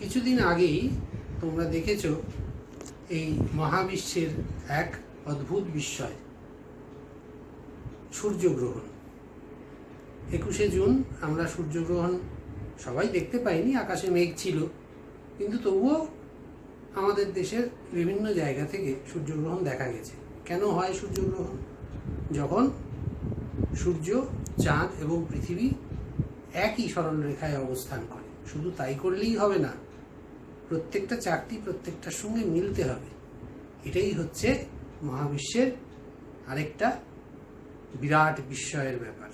কিছুদিন আগেই তোমরা দেখেছো এই মহাবিশ্বের এক অদ্ভুত বিস্ময়, সূর্যগ্রহণ। 21শে জুন আমরা সূর্যগ্রহণ সবাই দেখতে পাইনি, আকাশে মেঘ ছিল, কিন্তু তবুও আমাদের দেশের বিভিন্ন জায়গা থেকে সূর্যগ্রহণ দেখা গেছে। কেন হয় সূর্যগ্রহণ? যখন সূর্য, চাঁদ এবং পৃথিবী একই সরলরেখায় অবস্থান করে। শুধু তাই করলেই হবে না, প্রত্যেকটা চাকতি প্রত্যেকটার সঙ্গে মিলতে হবে। এটাই হচ্ছে মহাবিশ্বের আরেকটা বিরাট বিস্ময়ের ব্যাপার।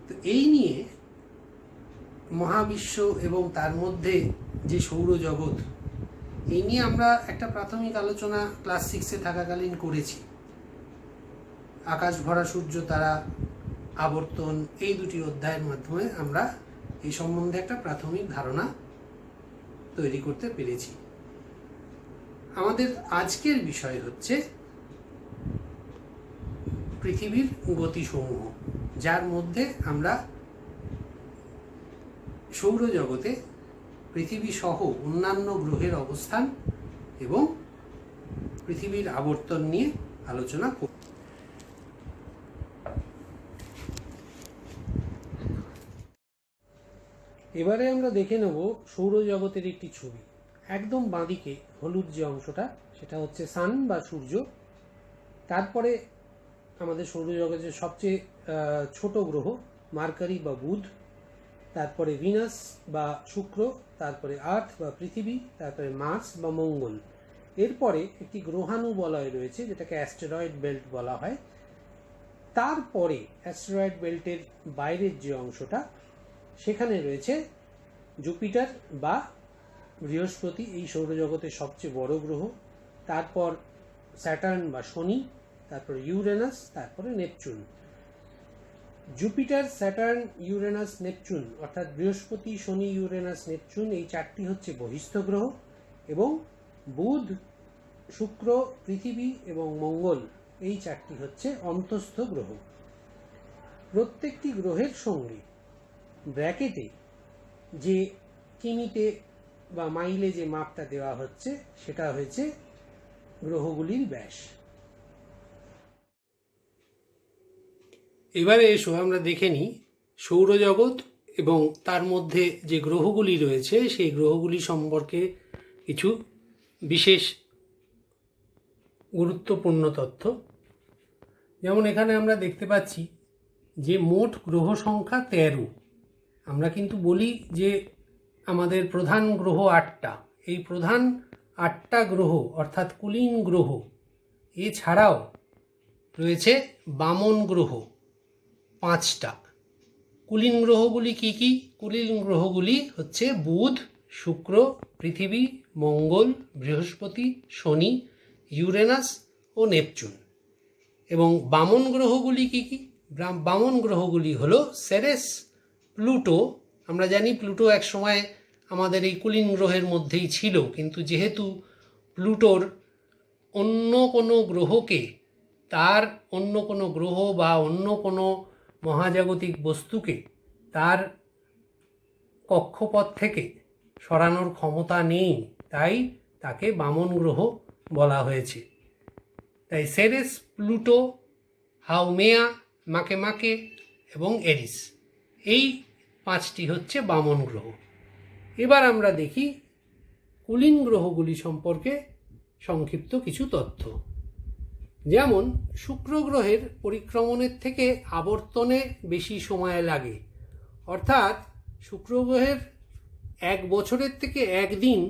তো এই নিয়ে মহাবিশ্ব এবং তার মধ্যে যে সৌরজগৎ, এই নিয়ে আমরা একটা প্রাথমিক আলোচনা ক্লাস 6-এ থাকাকালীন করেছি। আকাশ ভরা সূর্য, তারা, আবর্তন, এই দুটি অধ্যায়ের মাধ্যমে আমরা এই সম্বন্ধে একটা প্রাথমিক ধারণা তৈরি করতে পেরেছি। আমাদের আজকের বিষয় হচ্ছে পৃথিবীর গতিসমূহ, যার মধ্যে আমরা সৌরজগতে পৃথিবী সহ অন্যান্য গ্রহের অবস্থান এবং পৃথিবীর আবর্তন নিয়ে আলোচনা করব। এবারে আমরা দেখে নেব সৌরজগতের একটি ছবি। একদম বাঁদিকে হলুদ যে অংশটা, সেটা হচ্ছে সান বা সূর্য। তারপরে আমাদের সৌরজগতের সবচেয়ে ছোট গ্রহ মার্কারি বা বুধ, তারপরে ভিনাস বা শুক্র, তারপরে আর্থ বা পৃথিবী, তারপরে মার্স বা মঙ্গল। এরপরে একটি গ্রহাণু বলয় রয়েছে, যেটাকে অ্যাস্টেরয়েড বেল্ট বলা হয়। তারপরে অ্যাস্টেরয়েড বেল্টের বাইরের যে অংশটা, সেখানে রয়েছে জুপিটার বা বৃহস্পতি, এই সৌরজগতের সবচেয়ে বড় গ্রহ। তারপর স্যাটার্ন বা শনি, তারপরে ইউরেনাস, তারপরে Neptune. Jupiter, Saturn, Uranus, Neptune, অর্থাৎ বৃহস্পতি, শনি, ইউরেনাস, নেপচুন, এই চারটি হচ্ছে বহিস্থ গ্রহ, এবং বুধ, শুক্র, পৃথিবী এবং মঙ্গল, এই চারটি হচ্ছে অন্তঃস্থ গ্রহ। প্রত্যেকটি গ্রহের সঙ্গে ব্র্যাকেটে যে কিমিতে বা মাইলে যে মাপটা দেওয়া হচ্ছে, সেটা হয়েছে গ্রহগুলির ব্যাস। এবারে এসো আমরা দেখে নিই সৌরজগৎ এবং তার মধ্যে যে গ্রহগুলি রয়েছে, সেই গ্রহগুলি সম্পর্কে কিছু বিশেষ গুরুত্বপূর্ণ তথ্য। যেমন এখানে আমরা দেখতে পাচ্ছি যে মোট গ্রহ সংখ্যা 13। আমরা কিন্তু বলি যে আমাদের প্রধান গ্রহ 8টা। এই প্রধান 8টা গ্রহ অর্থাৎ কুলীন গ্রহ, এছাড়াও রয়েছে বামন গ্রহ 5টা। কুলীন গ্রহগুলি কি কি? কুলীন গ্রহগুলি হচ্ছে বুধ, শুক্র, পৃথিবী, মঙ্গল, বৃহস্পতি, শনি, ইউরেনাস ও নেপচুন। এবং বামন গ্রহগুলি কি কি? বামন গ্রহগুলি হলো সেরেস, প্লুটো। আমরা জানি প্লুটো এক সময় আমাদের এই কুলীন গ্রহের মধ্যেই ছিল, কিন্তু যেহেতু প্লুটোর অন্য কোনো গ্রহকে, তার অন্য কোনো গ্রহ বা অন্য কোনো মহাজাগতিক বস্তুকে তার কক্ষপথ থেকে সরানোর ক্ষমতা নেই, তাই তাকে বামন গ্রহ বলা হয়েছে। তাই সেরেস, প্লুটো, হাউমেয়া, মাকেমাকে এবং এরিস, এই 5টি হচ্ছে বামন গ্রহ। এবার আমরা দেখি কুলীন গ্রহগুলি সম্পর্কে সংক্ষিপ্ত কিছু তথ্য। যেমন শুক্র গ্রহের পরিক্রমণের থেকে আবর্তনে বেশি সময় লাগে, অর্থাৎ শুক্র গ্রহের 1 বছরের থেকে 1 দিন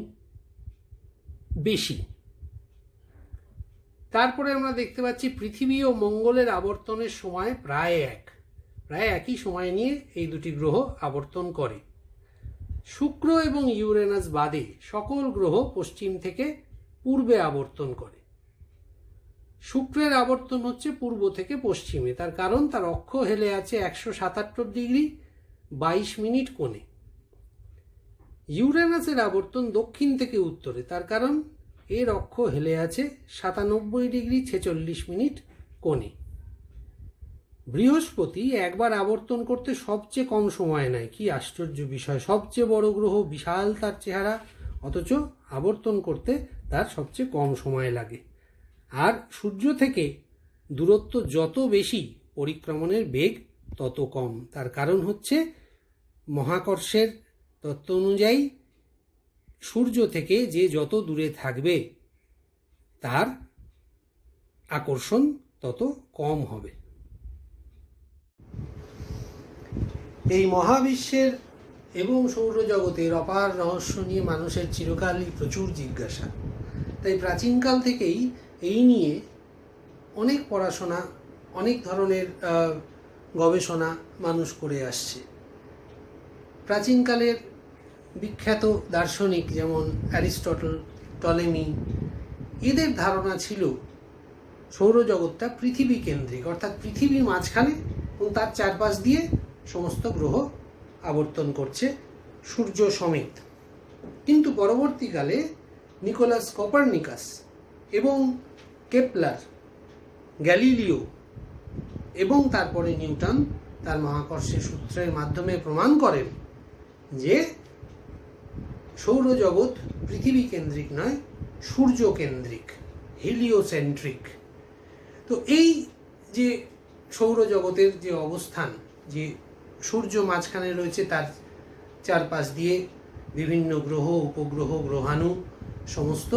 বেশি। তারপরে আমরা দেখতে পাচ্ছি পৃথিবী ও মঙ্গলের আবর্তনের সময় প্রায় একই সময় নিয়ে এই দুটি গ্রহ আবর্তন করে। শুক্র এবং ইউরেনাস বাদে সকল গ্রহ পশ্চিম থেকে পূর্বে আবর্তন করে। শুক্রের আবর্তন হচ্ছে পূর্ব থেকে পশ্চিমে, তার কারণ তার অক্ষ হেলে আছে 177 ডিগ্রি 22 মিনিট কোণে। ইউরেনাসের আবর্তন দক্ষিণ থেকে উত্তরে, তার কারণ এর অক্ষ হেলে আছে 97 ডিগ্রি 46 মিনিট কোণে। বৃহস্পতি একবার আবর্তন করতে সবচেয়ে কম সময় নেয়। কি আশ্চর্য বিষয়! সবচেয়ে বড় গ্রহ, বিশাল তার চেহারা, অথচ আবর্তন করতে তার সবচেয়ে কম সময় লাগে। আর সূর্য থেকে দূরত্ব যত বেশি, পরিক্রমণের বেগ তত কম। তার কারণ হচ্ছে মহাকর্ষের তত্ত্ব অনুযায়ী সূর্য থেকে যে যত দূরে থাকবে তার আকর্ষণ তত কম হবে। এই মহাবিশ্বের এবং সৌরজগতের অপার রহস্য নিয়ে মানুষের চিরকালই প্রচুর জিজ্ঞাসা। তাই প্রাচীনকাল থেকেই এই নিয়ে অনেক পড়াশোনা, অনেক ধরনের গবেষণা মানুষ করে আসছে। প্রাচীনকালের বিখ্যাত দার্শনিক যেমন অ্যারিস্টটল, টলেমি, এদের ধারণা ছিল সৌরজগৎটা পৃথিবী কেন্দ্রিক, অর্থাৎ পৃথিবীর মাঝখানে এবং তার চারপাশ দিয়ে সমস্ত গ্রহ আবর্তন করছে, সূর্য সমেত। কিন্তু পরবর্তীকালে নিকোলাস কোপার্নিকাস এবং কেপলার, গ্যালিলিও এবং তারপরে নিউটন তার মহাকর্ষের সূত্রের মাধ্যমে প্রমাণ করেন যে সৌরজগৎ পৃথিবী কেন্দ্রিক নয়, সূর্য কেন্দ্রিক, হিলিওসেন্ট্রিক। তো এই যে সৌরজগতের যে অবস্থান, যে সূর্য মাঝখানে রয়েছে, তার চারপাশ দিয়ে বিভিন্ন গ্রহ, উপগ্রহ, গ্রহাণু সমস্ত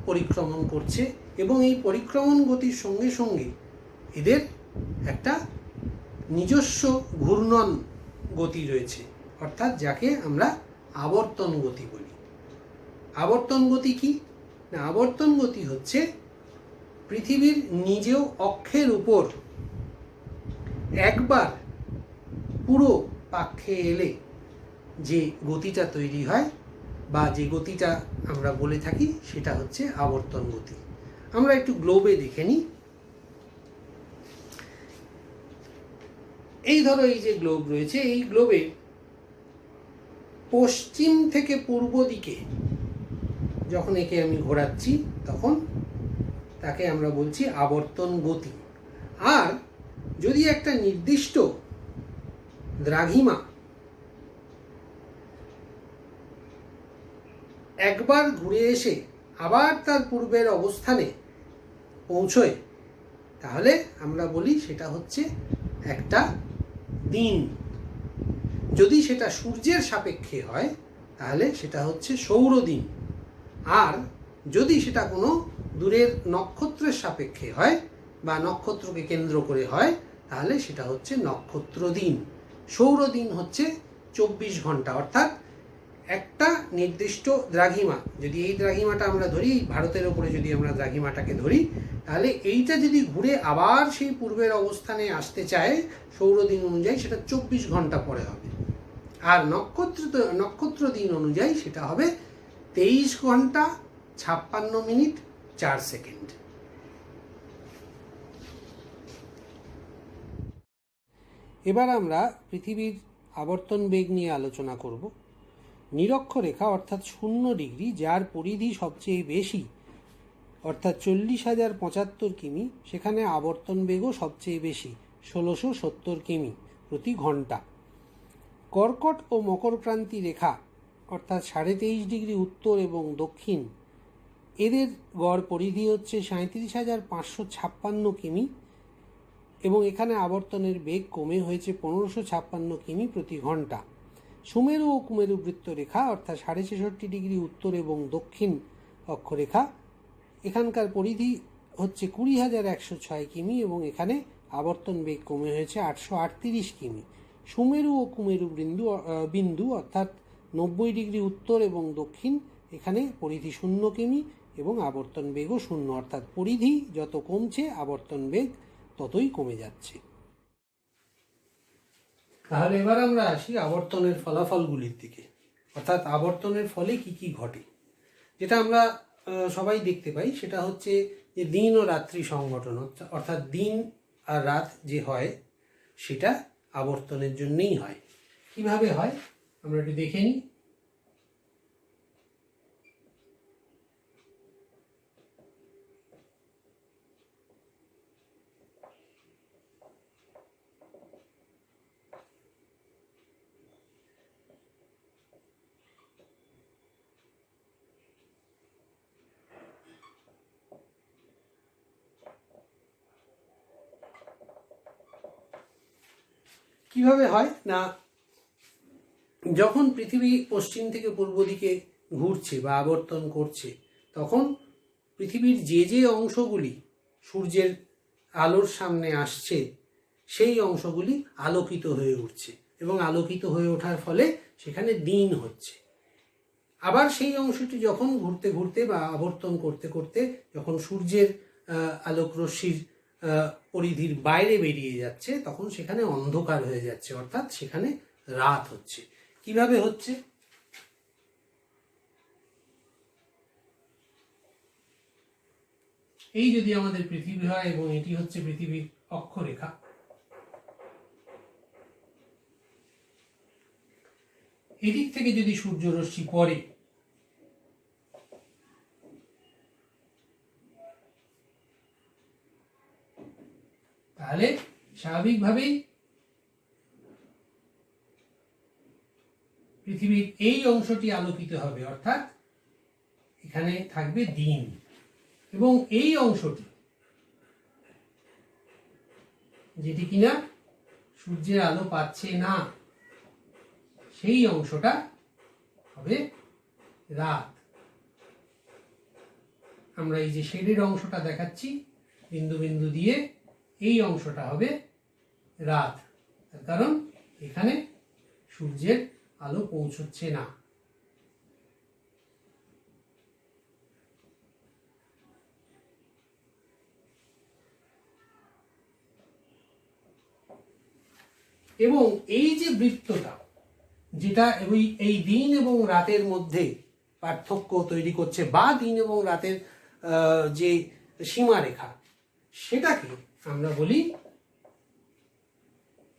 পরিক্রমণ করছে এবং এই পরিক্রমণ গতির সঙ্গে সঙ্গে এদের একটা নিজস্ব ঘূর্ণন গতি রয়েছে, অর্থাৎ যাকে আমরা আবর্তন গতি বলি। আবর্তন গতি কি না, আবর্তন গতি হচ্ছে পৃথিবীর নিজেও অক্ষের উপর একবার পুরো পাক্ষে এলে যে গতিটা তৈরি হয় বা যে গতিটা আমরা বলে থাকি সেটা হচ্ছে আবর্তন গতি। আমরা একটু গ্লোবে দেখে নিই। এই ধরো এই যে গ্লোব রয়েছে, এই গ্লোবে পশ্চিম থেকে পূর্ব দিকে যখন একে আমি ঘোরাচ্ছি তখন তাকে আমরা বলছি আবর্তন গতি। আর যদি একটা নির্দিষ্ট দ্রাঘিমা একবার ঘুরে এসে আবার তার পূর্বের অবস্থানে পৌঁছয়, তাহলে আমরা বলি সেটা হচ্ছে একটা দিন। যদি সেটা সূর্যের সাপেক্ষে হয় তাহলে সেটা হচ্ছে সৌরদিন। আর যদি সেটা কোনো দূরের নক্ষত্রের সাপেক্ষে হয় বা নক্ষত্রকে কেন্দ্র করে হয় তাহলে সেটা হচ্ছে নক্ষত্র দিন। সৌরদিন হচ্ছে 24 ঘন্টা, অর্থাৎ একটা নির্দিষ্ট দ্রাঘিমা, যদি এই দ্রাঘিমাটা আমরা ধরি, ভারতের ওপরে যদি আমরা দ্রাঘিমাটাকে ধরি, তাহলে এইটা যদি ঘুরে আবার সেই পূর্বের অবস্থানে আসতে চায় সৌরদিন অনুযায়ী, সেটা 24 ঘন্টা পরে হবে। আর নক্ষত্র দিন অনুযায়ী সেটা হবে 23 ঘন্টা 56 মিনিট 4 সেকেন্ড। এবার আমরা পৃথিবীর আবর্তন বেগ নিয়ে আলোচনা করব। নিরক্ষরেখা অর্থাৎ 0 ডিগ্রি, যার পরিধি সবচেয়ে বেশি অর্থাৎ 40,075 কিমি, সেখানে আবর্তন বেগও সবচেয়ে বেশি 1670 কিমি প্রতি ঘন্টা। কর্কট ও মকরক্রান্তি রেখা অর্থাৎ 23.5 ডিগ্রি উত্তর এবং দক্ষিণ, এদের গড় পরিধি হচ্ছে 37,556 কিমি এবং এখানে আবর্তনের বেগ কমে হয়েছে 1556 কিমি প্রতি ঘন্টা। সুমেরু ও কুমেরু বৃত্তরেখা অর্থাৎ 66.5 ডিগ্রি উত্তর এবং দক্ষিণ অক্ষরেখা, এখানকার পরিধি হচ্ছে 20,106 কিমি এবং এখানে আবর্তন বেগ কমে হয়েছে 838 কিমি। সুমেরু ও কুমেরু বিন্দু অর্থাৎ 90 ডিগ্রি উত্তর এবং দক্ষিণ, এখানে পরিধি 0 কিমি এবং আবর্তন বেগও 0, অর্থাৎ পরিধি যত কমছে আবর্তন বেগ ততই কমে যাচ্ছে। তাহলে এবার আমরা আসি আবর্তনের ফলাফলগুলির দিকে, অর্থাৎ আবর্তনের ফলে কি কি ঘটে। যেটা আমরা সবাই দেখতে পাই সেটা হচ্ছে যে দিন ও রাত্রি সংঘটন, অর্থাৎ দিন আর রাত যে হয় সেটা আবর্তনের জন্যই হয়। কিভাবে হয় আমরা একটু দেখে নিই। কিভাবে হয় না, যখন পৃথিবী পশ্চিম থেকে পূর্ব দিকে ঘুরছে বা আবর্তন করছে, তখন পৃথিবীর যে যে অংশগুলি সূর্যের আলোর সামনে আসছে সেই অংশগুলি আলোকিত হয়ে উঠছে, এবং আলোকিত হয়ে ওঠার ফলে সেখানে দিন হচ্ছে। আবার সেই অংশটি যখন ঘুরতে ঘুরতে বা আবর্তন করতে করতে যখন সূর্যের আলোক রশ্মির পরিধির বাইরে বেরিয়ে যাচ্ছে, তখন সেখানে অন্ধকার হয়ে যাচ্ছে, অর্থাৎ সেখানে রাত হচ্ছে। কিভাবে হচ্ছে? এই যদি আমাদের পৃথিবী হয় এবং এটি হচ্ছে পৃথিবীর অক্ষরেখা, এদিক থেকে যদি সূর্য রশ্মি পড়ে, তাহলে স্বাভাবিকভাবেই পৃথিবীর এই অংশটি আলোকিত হবে, অর্থাৎ এখানে থাকবে দিন, এবং এই অংশটি যেটি কিনা সূর্যের আলো পাচ্ছে না, সেই অংশটা হবে রাত। আমরা এই যে শেডের অংশটা দেখাচ্ছি বিন্দু বিন্দু দিয়ে, এই অংশটা হবে রাত, তার কারণ এখানে সূর্যের আলো পৌঁছচ্ছে না। এবং এই যে বৃত্তটা, যেটা এই দিন এবং রাতের মধ্যে পার্থক্য তৈরি করছে, বা দিন এবং রাতের যে সীমারেখা, সেটাকে আমরা বলি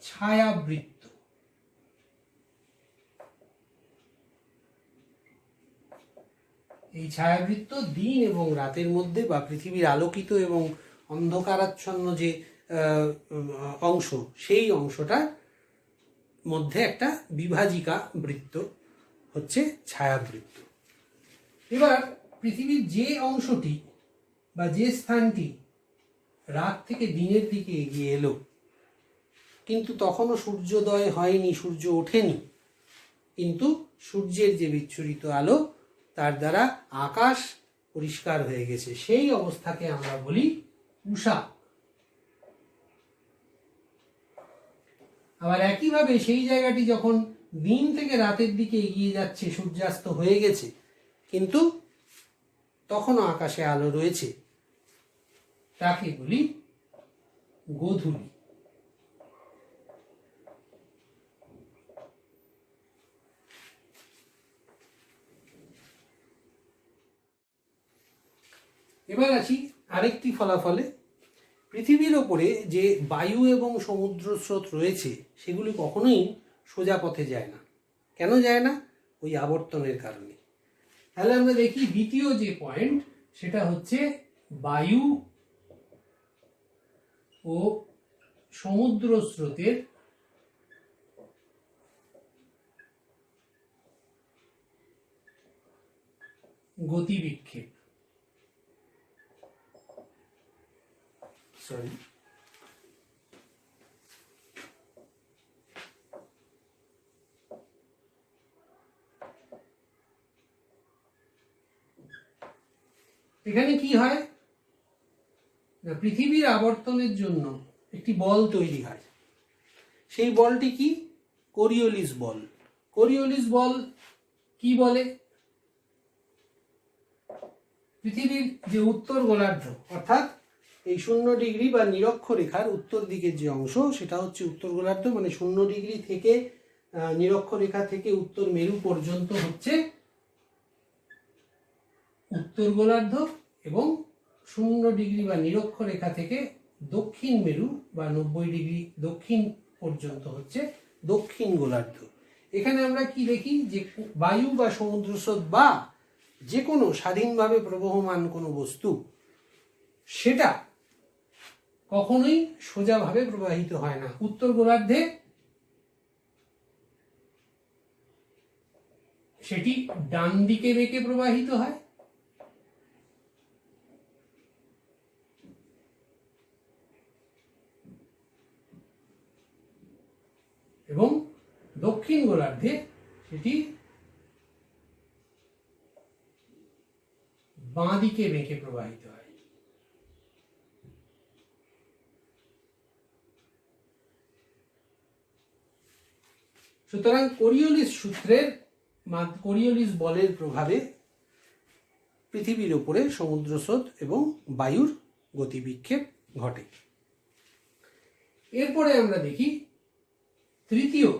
ছায়াবৃত্ত। এই ছায়াবৃত্ত দিন এবং রাতের মধ্যে, বা পৃথিবীর আলোকিত এবং অন্ধকারাচ্ছন্ন যে অংশ, সেই অংশটার মধ্যে একটা বিভাজিকা বৃত্ত হচ্ছে ছায়াবৃত্ত। এবার পৃথিবীর যে অংশটি বা যে স্থানটি রাত থেকে দিনের দিকে এগিয়ে এলো, কিন্তু তখনও সূর্যোদয় হয়নি, সূর্য ওঠেনি, কিন্তু সূর্যের যে বিচ্ছুরিত আলো, তার দ্বারা আকাশ পরিষ্কার হয়ে গেছে, সেই অবস্থাকে আমরা বলি উষা। আবার একইভাবে সেই জায়গাটি যখন দিন থেকে রাতের দিকে এগিয়ে যাচ্ছে, সূর্যাস্ত হয়ে গেছে, কিন্তু তখনও আকাশে আলো রয়েছে, তাকে বলি গোধূলি। এবার আসি আরেকটি ফলাফলে। পৃথিবীর ওপরে যে বায়ু এবং সমুদ্র স্রোত রয়েছে, সেগুলি কখনোই সোজা পথে যায় না। কেন যায় না? ওই আবর্তনের কারণে। তাহলে আমরা দেখি দ্বিতীয় যে পয়েন্ট, সেটা হচ্ছে বায়ু ও সমুদ্র স্রোতের গতিবিক্ষেপ। সরি, এখানে কি হয় না, পৃথিবীর আবর্তনের জন্য একটি বল তৈরি হয়। সেই বলটি কি? কোরিওলিস বল। কোরিওলিস বল কি বলে? পৃথিবীর যে উত্তর গোলার্ধ, অর্থাৎ এই 0° বা নিরক্ষরেখার উত্তর দিকের যে অংশ, সেটা হচ্ছে উত্তর গোলার্ধ, মানে 0° থেকে নিরক্ষরেখা থেকে উত্তর মেরু পর্যন্ত হচ্ছে উত্তর গোলার্ধ, এবং 0° বা নিরক্ষরেখা থেকে দক্ষিণ মেরু বা 90° দক্ষিণ পর্যন্ত হচ্ছে দক্ষিণ গোলার্ধ। এখানে আমরা কি দেখি যে বায়ু বা সমুদ্র স্রোত বা যে কোনো স্বাধীনভাবে প্রবহমান কোনো বস্তু, সেটা কখনোই সোজাভাবে প্রবাহিত হয় না। উত্তর গোলার্ধে সেটি ডান দিকে বেঁকে প্রবাহিত হয়, দক্ষিণ গোলার্ধে সেটি বাঁ দিকে বেঁকে প্রবাহিত হয়। সুতরাং কোরিওলিস সূত্রের কোরিওলিস বলের প্রভাবে পৃথিবীর উপরে সমুদ্র স্রোত এবং বায়ুর গতিবিক্ষেপ ঘটে। এরপরে আমরা দেখি তৃতীয়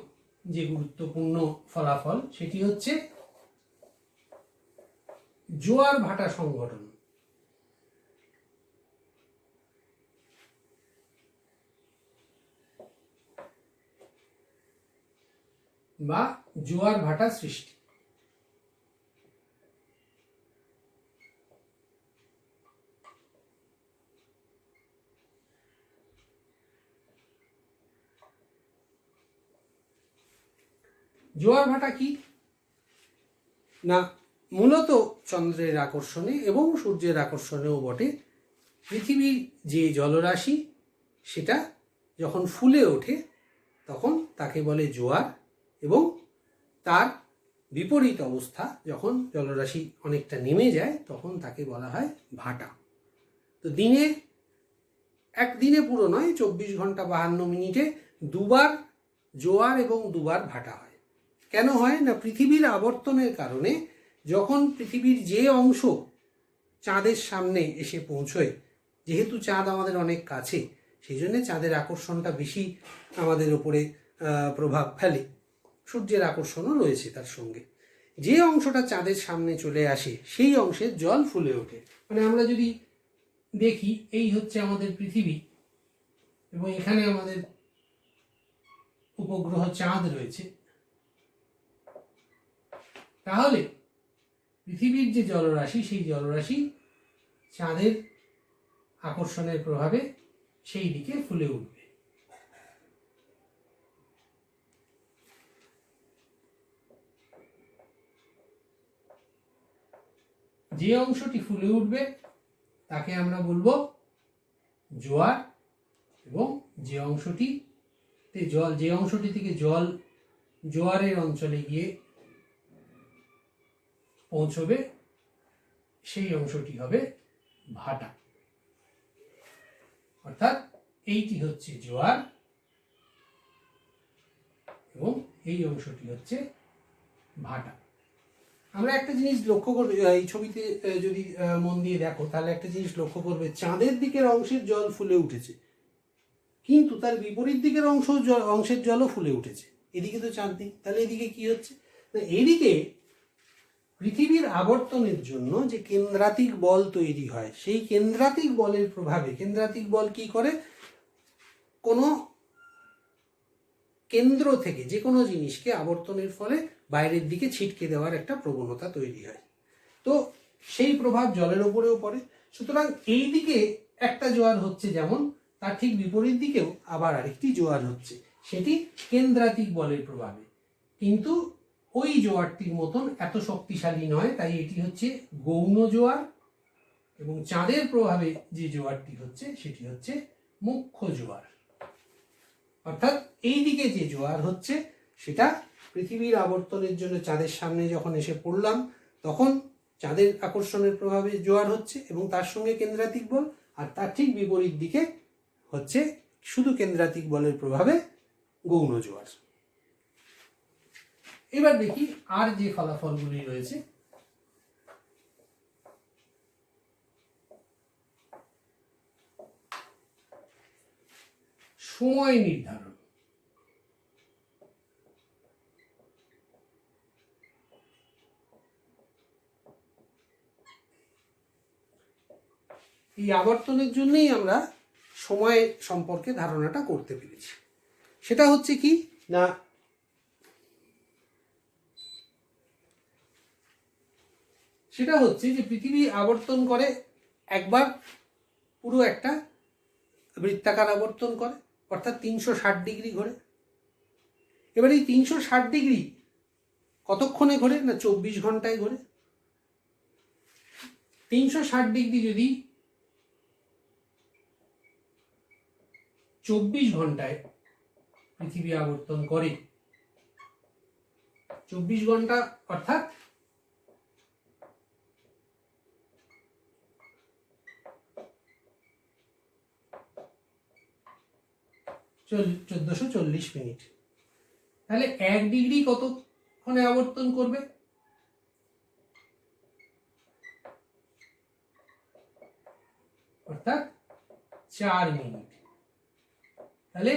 যে গুরুত্বপূর্ণ ফলাফল, সেটি হচ্ছে জোয়ার ভাটা সংঘটন বা জোয়ার ভাটা সৃষ্টি। জোয়ার ভাটা কি না, মূলত চন্দ্রের আকর্ষণে এবং সূর্যের আকর্ষণেও বটে পৃথিবীর যে জলরাশি সেটা যখন ফুলে ওঠে তখন তাকে বলে জোয়ার, এবং তার বিপরীত অবস্থা যখন জলরাশি অনেকটা নেমে যায় তখন তাকে বলা হয় ভাটা। তো দিনে একদিনে পুরো নয়, 24 ঘন্টা 52 মিনিটে দুবার জোয়ার এবং দুবার ভাটা হয়। কেন হয় না, পৃথিবীর আবর্তনের কারণে যখন পৃথিবীর যে অংশ চাঁদের সামনে এসে পৌঁছয়, যেহেতু চাঁদ আমাদের অনেক কাছে, সেই জন্য চাঁদের আকর্ষণটা বেশি আমাদের উপরে প্রভাব ফেলে। সূর্যের আকর্ষণও রয়েছে তার সঙ্গে। যে অংশটা চাঁদের সামনে চলে আসে সেই অংশের জল ফুলে ওঠে। মানে আমরা যদি দেখি, এই হচ্ছে আমাদের পৃথিবী এবং এখানে আমাদের উপগ্রহ চাঁদ রয়েছে। তাহলে পৃথিবীর যে জলরাশি, সেই জলরাশি চাঁদের আকর্ষণের প্রভাবে সেই দিকে ফুলে উঠবে। যে অংশটি ফুলে উঠবে তাকে আমরা বলবো জোয়ার, এবং যে অংশটি থেকে জল জোয়ারের অঞ্চলে গিয়ে পৌঁছবে সেই অংশটি হবে ভাটা। অর্থাৎ এইটি হচ্ছে জোয়ার এবং এই অংশটি হচ্ছে ভাটা। আমরা একটা জিনিস লক্ষ্য করবে, এই ছবিতে যদি মন দিয়ে দেখো তাহলে একটা জিনিস লক্ষ্য করবে, চাঁদের দিকের অংশের জল ফুলে উঠেছে, কিন্তু তার বিপরীত দিকের অংশের জলও ফুলে উঠেছে। এদিকে তো চাঁদ নেই, তাহলে এদিকে কি হচ্ছে? এদিকে পৃথিবীর আবর্তনের জন্য যে কেন্দ্রাতিক বল তৈরি হয়, সেই কেন্দ্রাতিক বলের প্রভাবে, কেন্দ্রাতিক বল কি করে, কোনো কেন্দ্র থেকে যে কোনো জিনিসকে আবর্তনের ফলে বাইরের দিকে ছিটকে দেওয়ার একটা প্রবণতা তৈরি হয়। তো সেই প্রভাব জলের ওপরেও পড়ে। সুতরাং এই দিকে একটা জোয়ার হচ্ছে যেমন, তার ঠিক বিপরীত দিকেও আবার আরেকটি জোয়ার হচ্ছে, সেটি কেন্দ্রাতিক বলের প্রভাবে। কিন্তু ওই জোয়ারটির মতন এত শক্তিশালী নয়, তাই এটি হচ্ছে গৌণ জোয়ার, এবং চাঁদের প্রভাবে যে জোয়ারটি হচ্ছে সেটি হচ্ছে মুখ্য জোয়ার। অর্থাৎ এই দিকে যে জোয়ার হচ্ছে সেটা পৃথিবীর আবর্তনের জন্য চাঁদের সামনে যখন এসে পড়লাম তখন চাঁদের আকর্ষণের প্রভাবে জোয়ার হচ্ছে এবং তার সঙ্গে কেন্দ্রাতিক বল, আর তার ঠিক বিপরীত দিকে হচ্ছে শুধু কেন্দ্রাতিক বলের প্রভাবে গৌণ জোয়ার। এবার দেখি আর যে ফলাফলগুলি রয়েছে। সময় নির্ধারণ। এই আবর্তনের জন্যই আমরা সময় সম্পর্কে ধারণাটা করতে পেরেছি। সেটা হচ্ছে কি না, সেটা হচ্ছে যে পৃথিবী আবর্তন করে একবার পুরো একটা বৃত্তাকার আবর্তন করে, অর্থাৎ 360 ডিগ্রি ঘোরে। এবার এই 360 ডিগ্রি কতক্ষণে ঘোরে না, 24 ঘন্টায় ঘোরে। 360 ডিগ্রি যদি 24 ঘন্টায় পৃথিবী আবর্তন করে, 24 ঘন্টা অর্থাৎ 1440 মিনিট। তাহলে 1 ডিগ্রি কতক্ষণে আবর্তন করবে? অর্থাৎ 4 মিনিট। তাহলে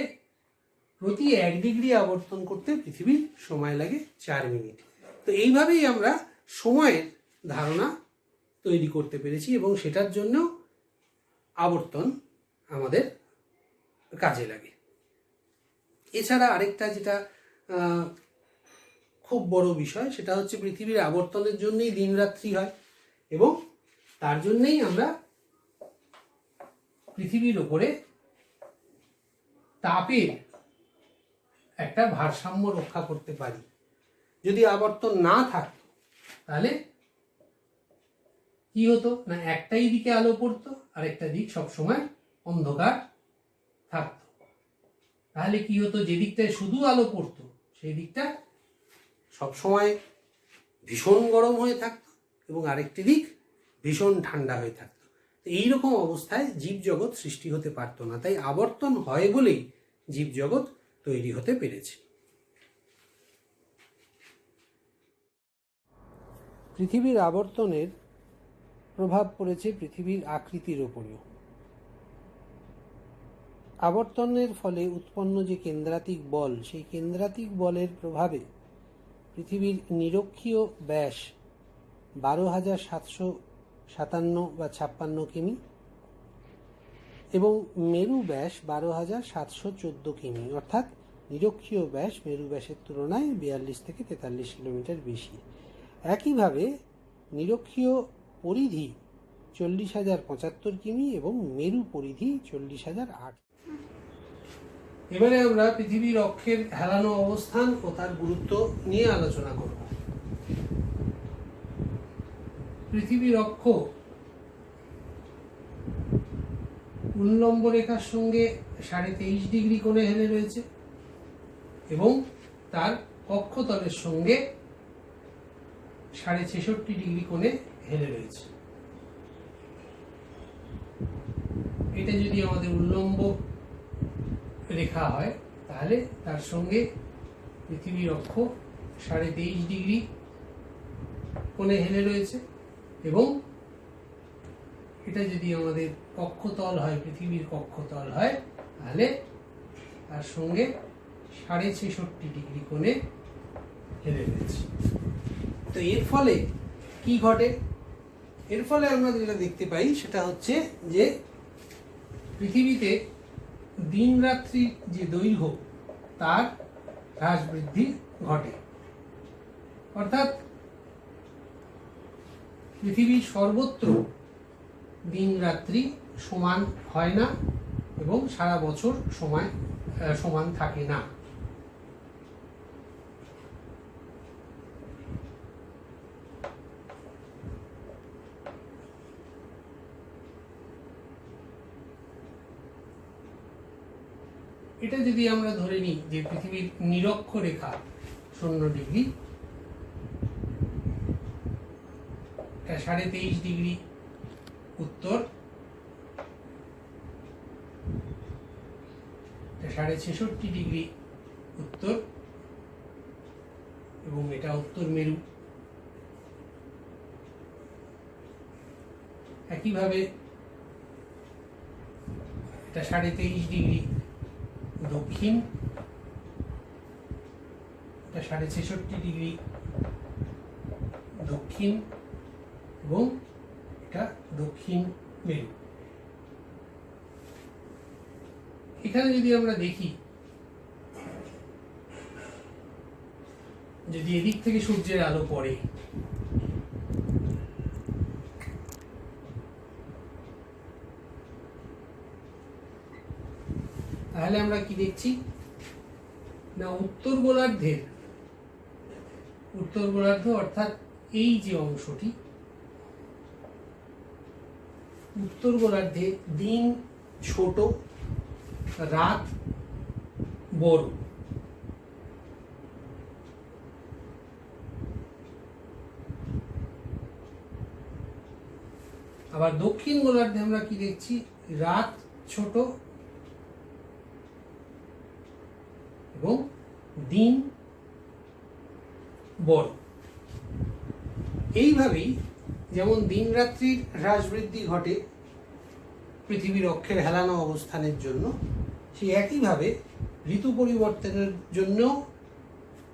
প্রতি 1 ডিগ্রি আবর্তন করতে পৃথিবীর সময় লাগে 4 মিনিট। তো এইভাবেই আমরা সময়ের ধারণা তৈরি করতে পেরেছি এবং সেটার জন্য আবর্তন আমাদের কাজে লাগে। এছাড়া আরেকটা যেটা খুব বড় বিষয়, সেটা হচ্ছে পৃথিবীর আবর্তনের জন্যই দিন রাত্রি হয় এবং তার জন্যই আমরা পৃথিবীর উপরে তাপের একটা ভারসাম্য রক্ষা করতে পারি। যদি আবর্তন না থাকতো তাহলে কি হতো না, একটাই দিকে আলো পড়তো আর একটা দিক সবসময় অন্ধকার থাকতো। তাহলে কি হতো, যে দিকটায় শুধু আলো পড়তো সেই দিকটা সবসময় ভীষণ গরম হয়ে থাকতো এবং আরেকটি দিক ভীষণ ঠান্ডা হয়ে থাকতো। এইরকম অবস্থায় জীবজগৎ সৃষ্টি হতে পারতো না। তাই আবর্তন হয় বলেই জীবজগৎ তৈরি হতে পেরেছে। পৃথিবীর আবর্তনের প্রভাব পড়েছে পৃথিবীর আকৃতির উপরেও। আবর্তনের ফলে উৎপন্ন যে কেন্দ্রাতিক বল, সেই কেন্দ্রাতিক বলের প্রভাবে পৃথিবীর নিরক্ষীয় ব্যাস 12,757 বা 56 কিমি এবং মেরু ব্যাস 12,714 কিমি, অর্থাৎ নিরক্ষীয় ব্যাস মেরু ব্যাসের তুলনায় 42 থেকে 43 কিলোমিটার বেশি। একইভাবে নিরক্ষীয় পরিধি 40,075 কিমি এবং মেরু পরিধি 40,008। এবারে আমরা পৃথিবীর অক্ষের হেলানো অবস্থান ও তার গুরুত্ব নিয়ে আলোচনা করব। পৃথিবীর অক্ষ উল্লম্ব রেখার সঙ্গে 23.5 ডিগ্রি কোণে হেলে রয়েছে এবং তার কক্ষতলের সঙ্গে 66.5 ডিগ্রি কোণে হেলে রয়েছে। এটা যদি আমাদের উল্লম্ব রেখা হয় তাহলে তার সঙ্গে পৃথিবীর অক্ষ 23.5 ডিগ্রি কোণে হেলে রয়েছে এবং এটা যদি আমাদের কক্ষতল হয়, পৃথিবীর কক্ষতল হয়, তাহলে তার সঙ্গে 66.5 ডিগ্রি কোণে হেলে রয়েছে। তো এর ফলে কি ঘটে? এর ফলে আমরা যেটা দেখতে পাই সেটা হচ্ছে যে পৃথিবীতে দিন রাত্রির যে দৈর্ঘ্য তার হ্রাস বৃদ্ধি ঘটে। অর্থাৎ পৃথিবীর সর্বত্র দিন রাত্রি সমান হয় না এবং সারা বছর সমান থাকে না। এটা যদি আমরা ধরে নিই যে পৃথিবীর নিরক্ষ রেখা 0 ডিগ্রি, 23.5 ডিগ্রি উত্তর, 66.5 ডিগ্রি উত্তর এবং এটা উত্তর মেরু। একইভাবে এটা 23.5 ডিগ্রি দক্ষিণ, এটা 66.5 ডিগ্রি দক্ষিণ এবং এটা দক্ষিণ মেরু। এখানে যদি আমরা দেখি, যদি এদিক থেকে সূর্যের আলো পড়ে, তাহলে আমরা কি দেখছি না, উত্তর গোলার্ধ অর্থাৎ এই যে অংশটি, উত্তর গোলার্ধে দিন ছোট, রাত বড়। আবার দক্ষিণ গোলার্ধে আমরা কি দেখছি, রাত ছোট এবং দিন বড়। এইভাবেই যেমন দিন রাত্রির হ্রাস বৃদ্ধি ঘটে পৃথিবীর অক্ষের হেলানো অবস্থানের জন্য, সেই একইভাবে ঋতু পরিবর্তনের জন্য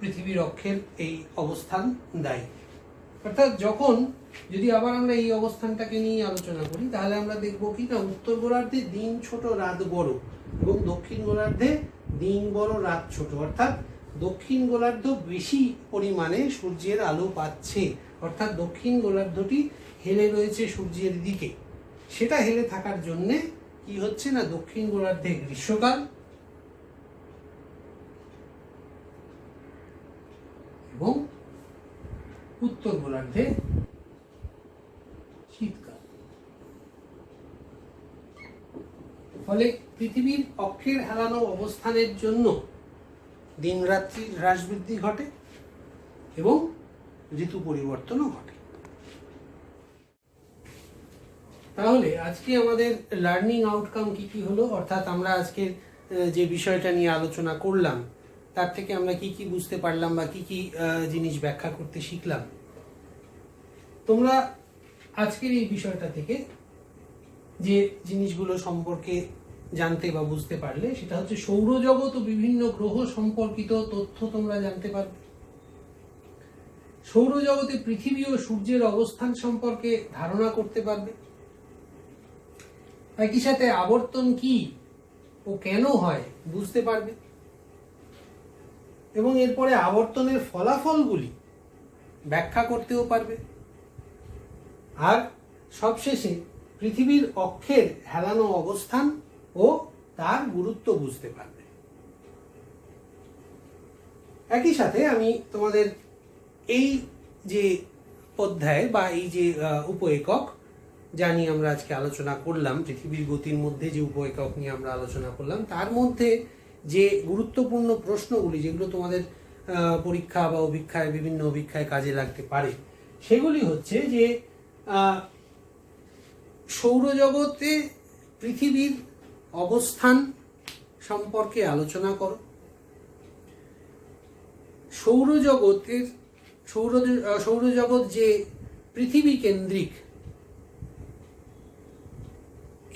পৃথিবীর অক্ষের এই অবস্থান দায়ী। অর্থাৎ যখন যদি আবার আমরা এই অবস্থানটাকে নিয়ে আলোচনা করি, তাহলে আমরা দেখব কি না, উত্তর গোলার্ধে দিন ছোট রাত বড় এবং দক্ষিণ গোলার্ধে দিন বড় রাত ছোট। অর্থাৎ দক্ষিণ গোলার্ধ বেশি পরিমাণে সূর্যের আলো পাচ্ছে, অর্থাৎ দক্ষিণ গোলার্ধটি হেলে রয়েছে সূর্যের দিকে। সেটা হেলে থাকার জন্যে কি হচ্ছে না, দক্ষিণ গোলার্ধে গ্রীষ্মকাল এবং উত্তর গোলার্ধে শীতকাল। ফলে পৃথিবীর অক্ষের হেলানো অবস্থানের জন্য দিন রাত্রির হ্রাস বৃদ্ধি ঘটে এবং ঋতু পরিবর্তনও ঘটে। তাহলে আজকে আমাদের লার্নিং আউটকাম কি কি হলো, অর্থাৎ আমরা আজকের যে বিষয়টা নিয়ে আলোচনা করলাম তার থেকে আমরা কি কি বুঝতে পারলাম বা কি কি জিনিস ব্যাখ্যা করতে শিখলাম। তোমরা আজকের এই বিষয়টা থেকে যে জিনিসগুলো সম্পর্কে জানতে বা বুঝতে পারলে, সেটা হচ্ছে সৌরজগৎ ও বিভিন্ন গ্রহ সম্পর্কিত তথ্য তোমরা জানতে পারবে। সৌরজগতে পৃথিবী ও সূর্যের অবস্থান সম্পর্কে ধারণা করতে পারবে। একই সাথে আবর্তন কি ও কেন হয় বুঝতে পারবে এবং এরপরে আবর্তনের ফলাফলগুলি ব্যাখ্যা করতেও পারবে। আর সবশেষে পৃথিবীর অক্ষের হেলানো অবস্থান ও তার গুরুত্ব বুঝতে পারবে। একই সাথে আমি তোমাদের এই যে অধ্যায় বা এই যে উপ-একক যা নিয়ে আমরা আজকে আলোচনা করলাম, পৃথিবীর গতির মধ্যে যে উপ-একক নিয়ে আমরা আলোচনা করলাম, তার মধ্যে যে গুরুত্বপূর্ণ প্রশ্নগুলি যেগুলো তোমাদের পরীক্ষা বা অভিক্ষায়, বিভিন্ন অভিক্ষায় কাজে লাগতে পারে, সেগুলি হচ্ছে যে সৌরজগতে পৃথিবীর অবস্থান সম্পর্কে আলোচনা করো। সৌরজগৎ যে পৃথিবী কেন্দ্রিক,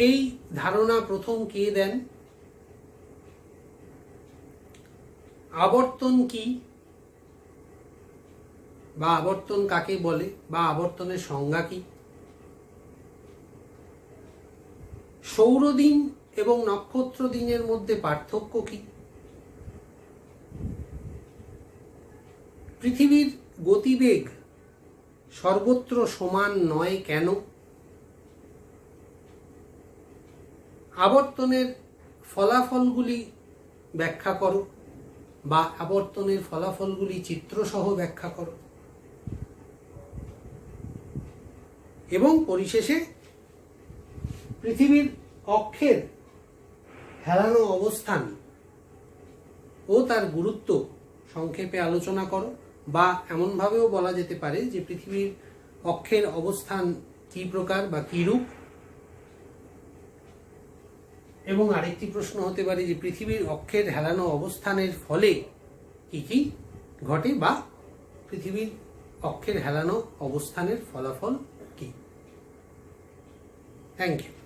এই ধারণা প্রথম কে দেন? আবর্তন কি বা আবর্তন কাকে বলে বা আবর্তনের সংজ্ঞা কি? সৌরদিন এবং নক্ষত্র দিনের মধ্যে পার্থক্য কি? পৃথিবীর গতিবেগ সর্বত্র সমান নয় কেন? আবর্তনের ফলাফলগুলি ব্যাখ্যা করো বা আবর্তনের ফলাফলগুলি চিত্রসহ ব্যাখ্যা করো। এবং পরিশেষে পৃথিবীর অক্ষের হেলানো অবস্থান ও তার গুরুত্ব সংক্ষেপে আলোচনা করো, বা এমনভাবেও বলা যেতে পারে যে পৃথিবীর অক্ষের অবস্থান কি প্রকার বা কি রূপ। এবং আরেকটি প্রশ্ন হতে পারে যে পৃথিবীর অক্ষের হেলানো অবস্থানের ফলে কি কি ঘটে বা পৃথিবীর অক্ষের হেলানো অবস্থানের ফলাফল কি। Thank you.